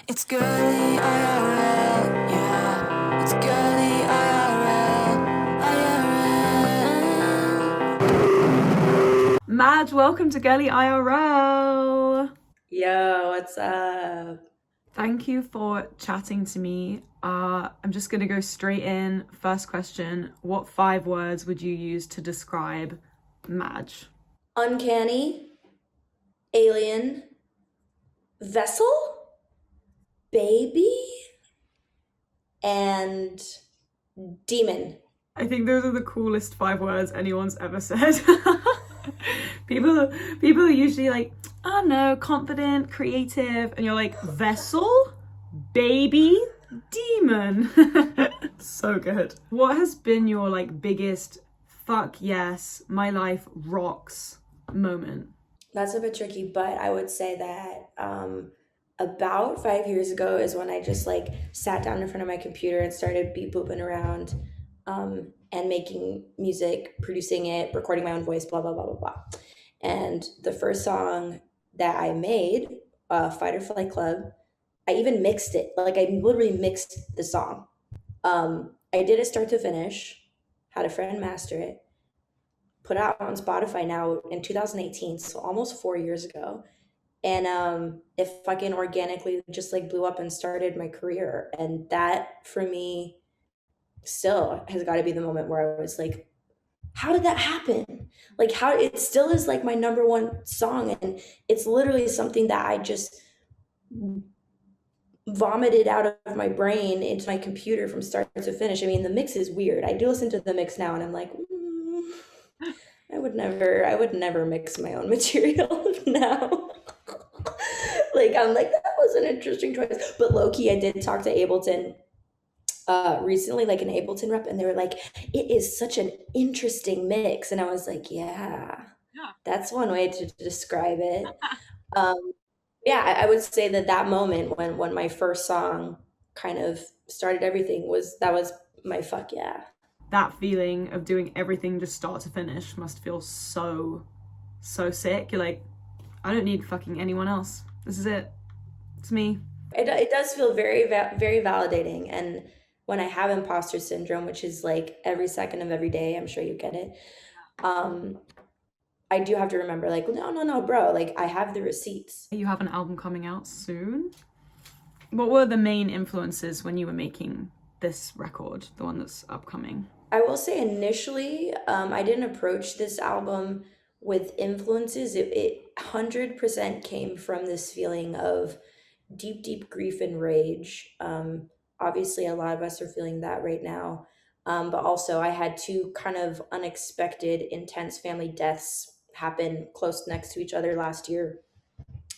It's girly IRL, yeah. It's girly IRL, IRL. Madge, welcome to Girli IRL. Yo, what's up? Thank you for chatting to me. I'm just going to go straight in. First question. What 5 words would you use to describe Madge? Uncanny, alien, vessel, baby, and demon. I think those are the coolest 5 words anyone's ever said. people are usually like, oh no, confident, creative, and you're like, vessel, baby, demon. So good. What has been your biggest fuck yes, my life rocks moment? That's a bit tricky, but I would say that about 5 years ago is when I just sat down in front of my computer and started beep booping around and making music, producing it, recording my own voice, blah, blah, blah, blah, blah. And the first song that I made, Fight or Flight Club, I even mixed it. Like I literally mixed the song. I did it start to finish, had a friend master it, put it out on Spotify now in 2018, so almost 4 years ago. And it fucking organically just blew up and started my career. And that for me still has got to be the moment where I was like, how did that happen? Like how it still is like my number one song, and it's literally something that I just vomited out of my brain into my computer from start to finish. I mean, the mix is weird. I do listen to the mix now and I'm like, I would never mix my own material now. Like I'm like, that was an interesting choice. But low key, I did talk to Ableton recently, like an Ableton rep, and they were like, it is such an interesting mix. And I was like, yeah, that's one way to describe it. Um, yeah, I would say that that moment when my first song kind of started everything was my fuck yeah. That feeling of doing everything just start to finish must feel so sick. You're like, I don't need fucking anyone else. This is it. It's me. It does feel very validating. And when I have imposter syndrome, which is like every second of every day, I'm sure you get it. Um, I do have to remember, like, no, bro, like I have the receipts. You have an album coming out soon. What were the main influences when you were making this record, the one that's upcoming? I will say initially, I didn't approach this album with influences. It 100% came from this feeling of deep grief and rage. Obviously, a lot of us are feeling that right now. But also, I had two kind of unexpected, intense family deaths happen close next to each other last year.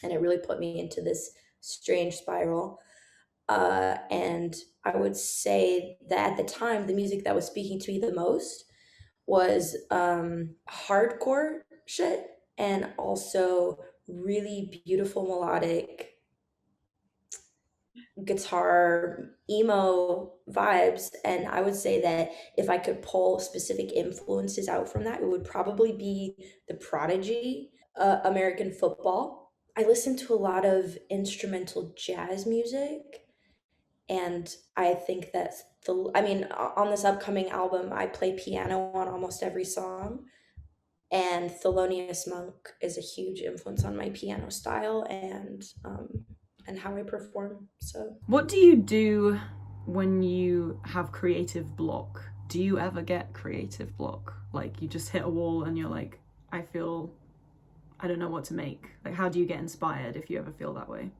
And it really put me into this strange spiral. And I would say that at the time, the music that was speaking to me the most was hardcore shit, and also really beautiful melodic guitar emo vibes. And I would say that if I could pull specific influences out from that, it would probably be The Prodigy, American Football. I listen to a lot of instrumental jazz music, and I think that I mean, on this upcoming album, I play piano on almost every song. And Thelonious Monk is a huge influence on my piano style and how I perform. So What do you do when you have creative block? Do you ever get creative block? Like you just hit a wall and you're like, I don't know what to make. Like how do you get inspired if you ever feel that way?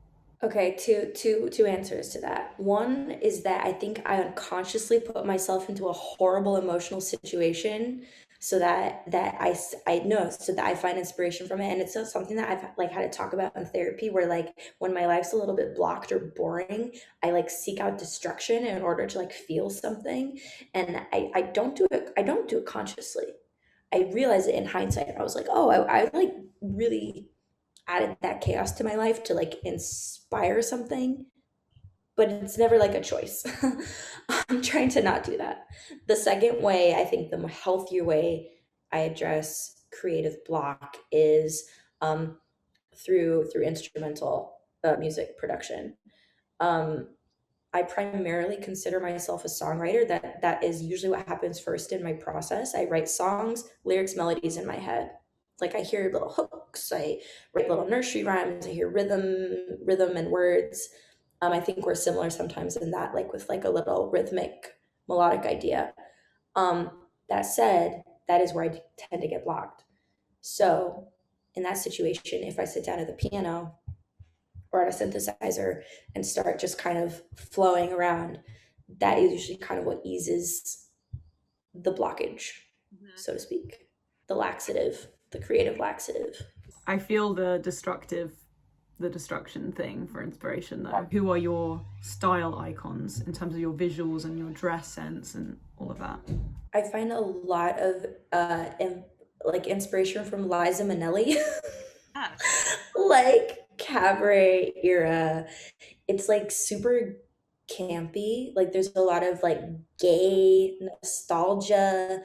okay, two answers to that. One is that I think I unconsciously put myself into a horrible emotional situation so I know so that I find inspiration from it. And it's something that I've had to talk about in therapy, where when my life's a little bit blocked or boring, I seek out destruction in order to feel something. And I don't do it, I don't do it consciously. I realized it in hindsight. I was like, oh, I really added that chaos to my life to inspire something, but it's never a choice. I'm trying to not do that. The second way, I think the healthier way I address creative block is through instrumental music production. Um, I primarily consider myself a songwriter. That is usually what happens first in my process. I write songs, lyrics, melodies in my head. Like I hear little hooks, I write little nursery rhymes, I hear rhythm and words. I think we're similar sometimes in that, like with like a little rhythmic melodic idea. That said, that is where I tend to get blocked. So in that situation, if I sit down at the piano or at a synthesizer and start just kind of flowing around, that is usually kind of what eases the blockage, so to speak, the laxative, the creative laxative. I feel the destruction thing for inspiration though. Who are your style icons in terms of your visuals and your dress sense and all of that? I find a lot of like inspiration from Liza Minnelli, like cabaret era. It's like super campy. Like there's a lot of like gay nostalgia,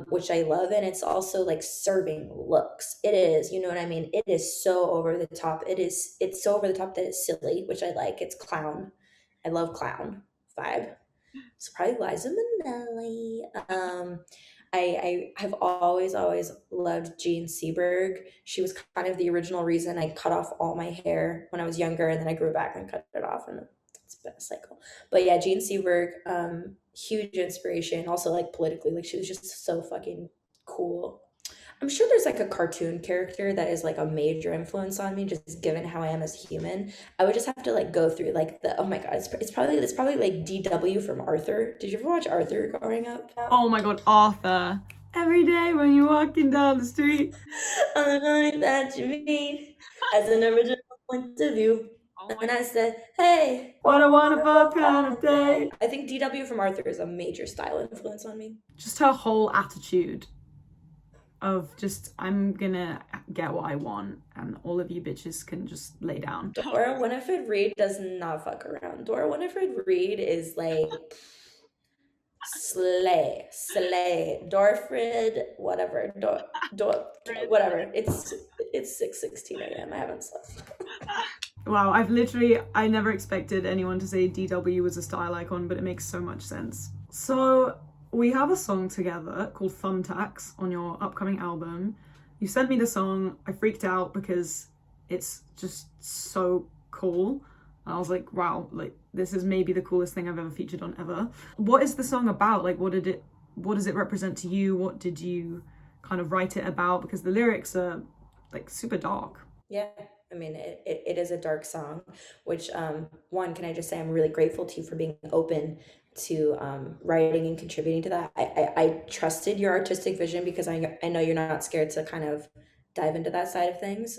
which I love, and it's also like serving looks. It is, you know what I mean? It is so over the top. It's so over the top that it's silly, which I like. It's clown. I love clown vibe. So probably Liza Minnelli. I have always loved Jean Seberg. She was kind of the original reason I cut off all my hair when I was younger, and then I grew back and cut it off, and it's been a cycle. But yeah, Jean Seberg, huge inspiration. Also, like politically, like she was just so fucking cool. I'm sure there's like a cartoon character that is like a major influence on me, just given how I am as a human. I would just have to like go through like the, oh my god, it's probably like DW from Arthur. Did you ever watch Arthur growing up? Oh my god, Arthur. Every day when you're walking down the street. I don't know that you mean as an original point of view. And I said, hey, What a wonderful kind of day. I think DW from Arthur is a major style influence on me. Just her whole attitude of just, I'm gonna get what I want and all of you bitches can just lay down. Dora Winifred Reed does not fuck around. Dora Winifred Reed is like slay, Dorfred, whatever, whatever. It's 6:16 a.m. I haven't slept. Wow, I never expected anyone to say DW was a style icon, but it makes so much sense. So we have a song together called Thumbtacks on your upcoming album. You sent me the song. I freaked out because it's just so cool. I was like, wow, like this is maybe the coolest thing I've ever featured on ever. What is the song about? Like, what does it represent to you? What did you kind of write it about? Because the lyrics are like super dark. Yeah, I mean, it is a dark song, which, one, can I just say I'm really grateful to you for being open to writing and contributing to that. I trusted your artistic vision because I know you're not scared to kind of dive into that side of things.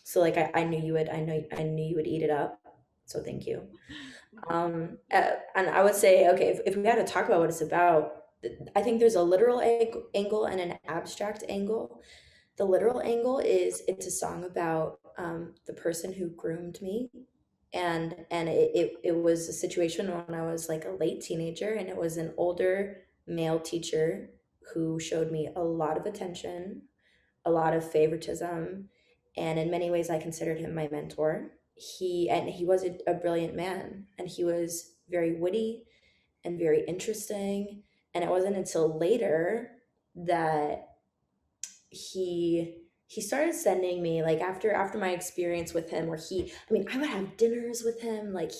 So like I knew you would, I knew you would eat it up. So thank you. And I would say, okay, if we had to talk about what it's about, I think there's a literal angle and an abstract angle. The literal angle is it's a song about the person who groomed me, and it was a situation when I was like a late teenager, and it was an older male teacher who showed me a lot of attention, a lot of favoritism, and in many ways I considered him my mentor. He was a brilliant man, and he was very witty and very interesting, and it wasn't until later that he started sending me, like, after my experience with him, where I would have dinners with him, like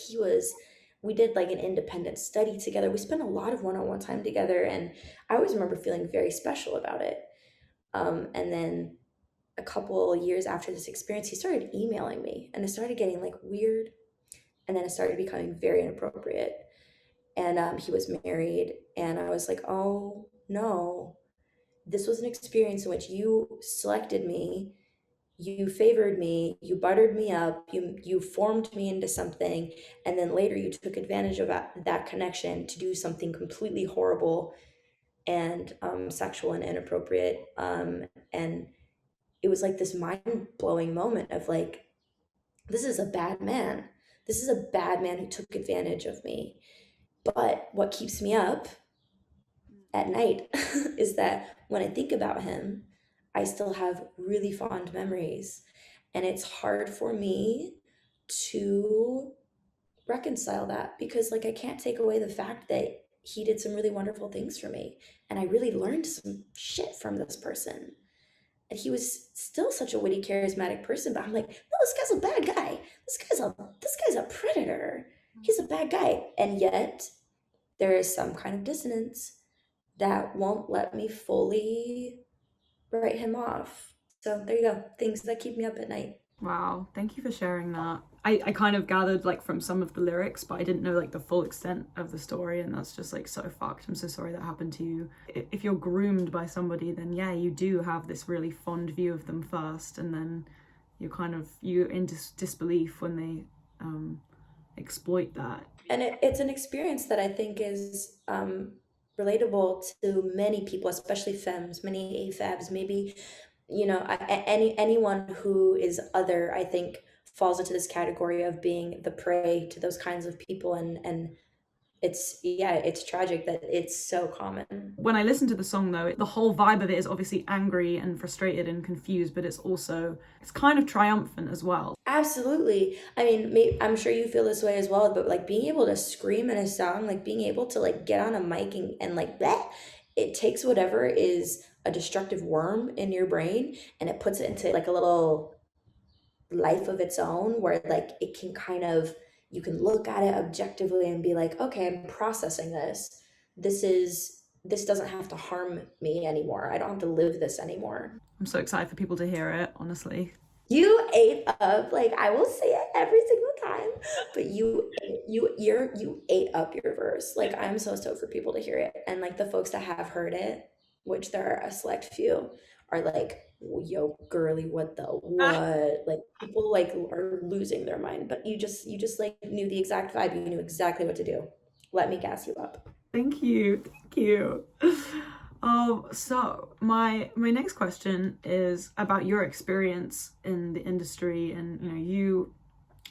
we did like an independent study together, we spent a lot of one-on-one time together, and I always remember feeling very special about it. And then a couple years after this experience, he started emailing me, and it started getting like weird, and then it started becoming very inappropriate. And he was married, and I was like, oh no, this was an experience in which you selected me, you favored me, you buttered me up, you formed me into something, and then later you took advantage of that connection to do something completely horrible and sexual and inappropriate. And it was like this mind-blowing moment of like, this is a bad man. This is a bad man who took advantage of me. But what keeps me up at night is that when I think about him, I still have really fond memories. And it's hard for me to reconcile that because like I can't take away the fact that he did some really wonderful things for me and I really learned some shit from this person. And he was still such a witty, charismatic person, but I'm like, no, this guy's a bad guy. This guy's a predator. He's a bad guy. And yet there is some kind of dissonance that won't let me fully write him off. So there you go. Things that keep me up at night. Wow, thank you for sharing that. I kind of gathered like from some of the lyrics, but I didn't know like the full extent of the story, and that's just like so fucked. I'm so sorry that happened to you. If you're groomed by somebody, then yeah, you do have this really fond view of them first, and then you're in disbelief when they exploit that. And it's an experience that I think is relatable to many people, especially femmes, many AFABs, maybe, you know, anyone who is other, I think falls into this category of being the prey to those kinds of people. And it's tragic that it's so common. When I listen to the song though, the whole vibe of it is obviously angry and frustrated and confused, but it's kind of triumphant as well. Absolutely. I mean, I'm sure you feel this way as well, but like being able to scream in a song, like being able to like get on a mic and like bleh, it takes whatever is a destructive worm in your brain and it puts it into like a little life of its own where like it can kind of, you can look at it objectively and be like, okay, I'm processing this. This doesn't have to harm me anymore. I don't have to live this anymore. I'm so excited for people to hear it, honestly. You ate up, like I will say it every single time, but you ate up your verse. Like I'm so stoked for people to hear it. And like the folks that have heard it, which there are a select few, are like, yo, girly, what the what? Like people like are losing their mind. But you just like knew the exact vibe. You knew exactly what to do. Let me gas you up. Thank you. So my next question is about your experience in the industry, and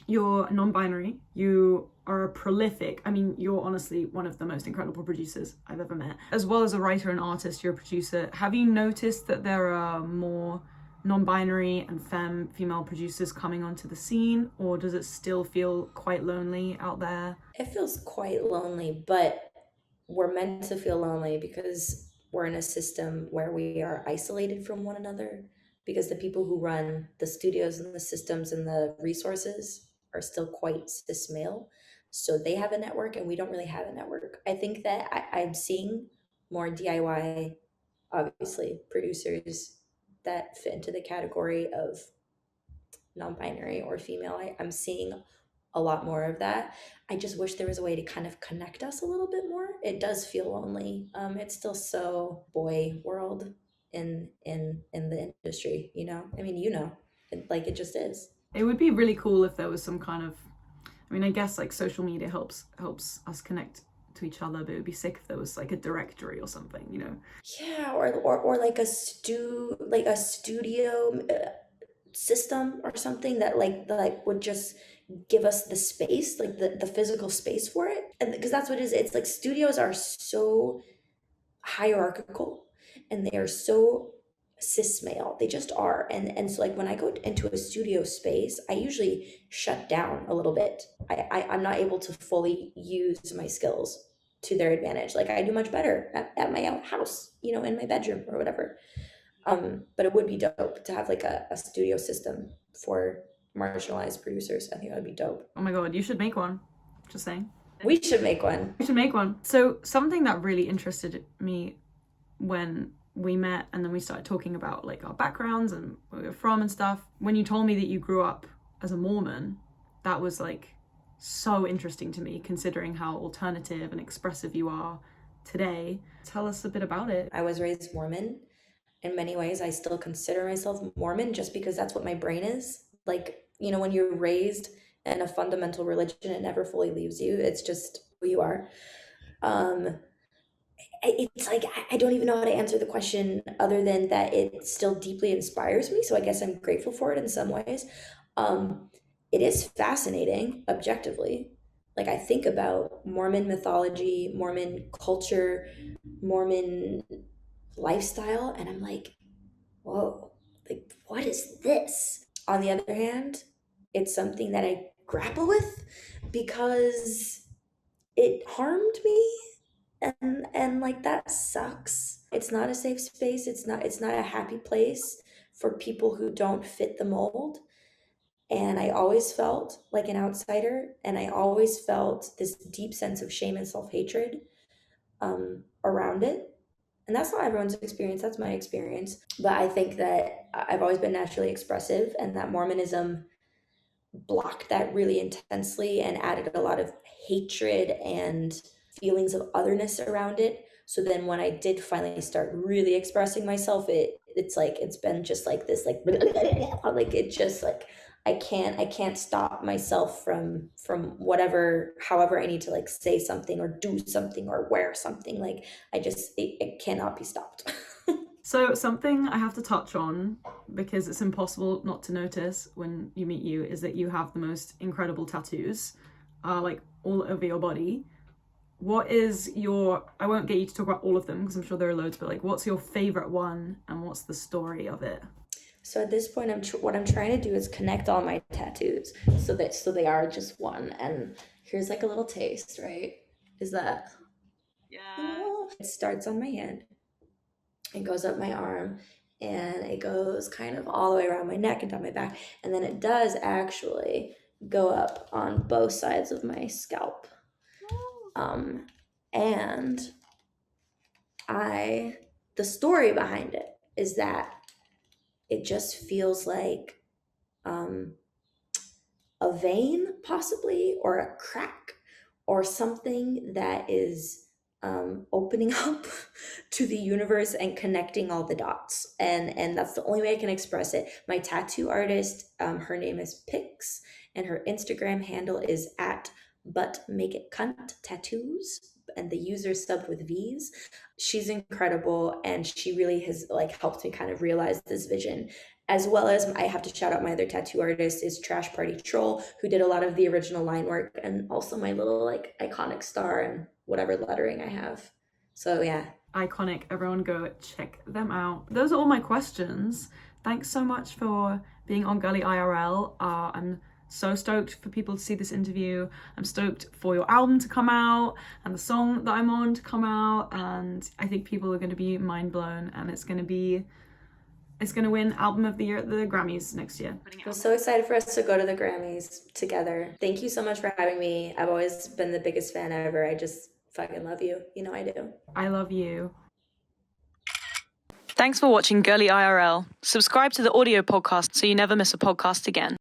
you're non-binary, you are a prolific, I mean, you're honestly one of the most incredible producers I've ever met. As well as a writer and artist, you're a producer. Have you noticed that there are more non-binary and female producers coming onto the scene, or does it still feel quite lonely out there? It feels quite lonely, but we're meant to feel lonely because we're in a system where we are isolated from one another because the people who run the studios and the systems and the resources are still quite cis male. So they have a network and we don't really have a network. I think that I'm seeing more DIY, obviously, producers that fit into the category of non-binary or female. I'm seeing a lot more of that. I just wish there was a way to kind of connect us a little bit more. It does feel lonely. It's still so boy world in the industry, you know. I mean, like it just is. It would be really cool if there was some kind of, I mean, I guess like social media helps us connect to each other, but it would be sick if there was like a directory or something, you know. Yeah, or like a studio system or something that like would just give us the space, like the physical space for it. And because that's what it is. It's like studios are so hierarchical and they are so cis male. They just are. And so like when I go into a studio space, I usually shut down a little bit. I'm not able to fully use my skills to their advantage. Like I do much better at my own house, you know, in my bedroom or whatever. But it would be dope to have like a studio system for marginalized producers. I think that would be dope. Oh my god, you should make one. Just saying. We should make one. We should make one. So something that really interested me when we met and then we started talking about like our backgrounds and where we were from and stuff, when you told me that you grew up as a Mormon, that was like so interesting to me considering how alternative and expressive you are today. Tell us a bit about it. I was raised Mormon. In many ways, I still consider myself Mormon just because that's what my brain is. Like, you know, when you're raised in a fundamental religion, it never fully leaves you. It's just who you are. It's like, I don't even know how to answer the question other than that it still deeply inspires me. So I guess I'm grateful for it in some ways. It is fascinating, objectively. Like I think about Mormon mythology, Mormon culture, Mormon lifestyle, and I'm like, whoa, like what is this? On the other hand, it's something that I grapple with because it harmed me, and like that sucks. It's not a safe space. It's not a happy place for people who don't fit the mold. And I always felt like an outsider, and I always felt this deep sense of shame and self-hatred around it. And that's not everyone's experience, that's my experience. But I think that I've always been naturally expressive, and that Mormonism blocked that really intensely and added a lot of hatred and feelings of otherness around it. So then when I did finally start really expressing myself, it's like it's been just like this like it just like I can't stop myself from whatever, however I need to like say something or do something or wear something. Like it cannot be stopped. So something I have to touch on, because it's impossible not to notice when you meet you, is that you have the most incredible tattoos, like all over your body. What is your, I won't get you to talk about all of them because I'm sure there are loads, but like what's your favorite one and what's the story of it? So at this point, what I'm trying to do is connect all my tattoos so they are just one. And here's like a little taste, right? Is that? Yeah. It starts on my hand. It goes up my arm, and it goes kind of all the way around my neck and down my back, and then it does actually go up on both sides of my scalp. And the story behind it is that it just feels like a vein, possibly, or a crack, or something that is opening up to the universe and connecting all the dots. And that's the only way I can express it. My tattoo artist, her name is Pix, and her Instagram handle is at But Make It Cunt Tattoos, and the user subbed with V's. She's incredible, and she really has like helped me kind of realize this vision. As well as I have to shout out my other tattoo artist is Trash Party Troll, who did a lot of the original line work, and also my little like iconic star and whatever lettering I have. So yeah. Iconic. Everyone go check them out. Those are all my questions. Thanks so much for being on Girli IRL. I'm so stoked for people to see this interview. I'm stoked for your album to come out and the song that I'm on to come out, and I think people are going to be mind blown, and it's going to win Album of the Year at the Grammys next year. I'm so excited for us to go to the Grammys together. Thank you so much for having me. I've always been the biggest fan ever. I just fucking love you. You know I do. I love you. Thanks for watching Girli IRL. Subscribe to the audio podcast so you never miss a podcast again.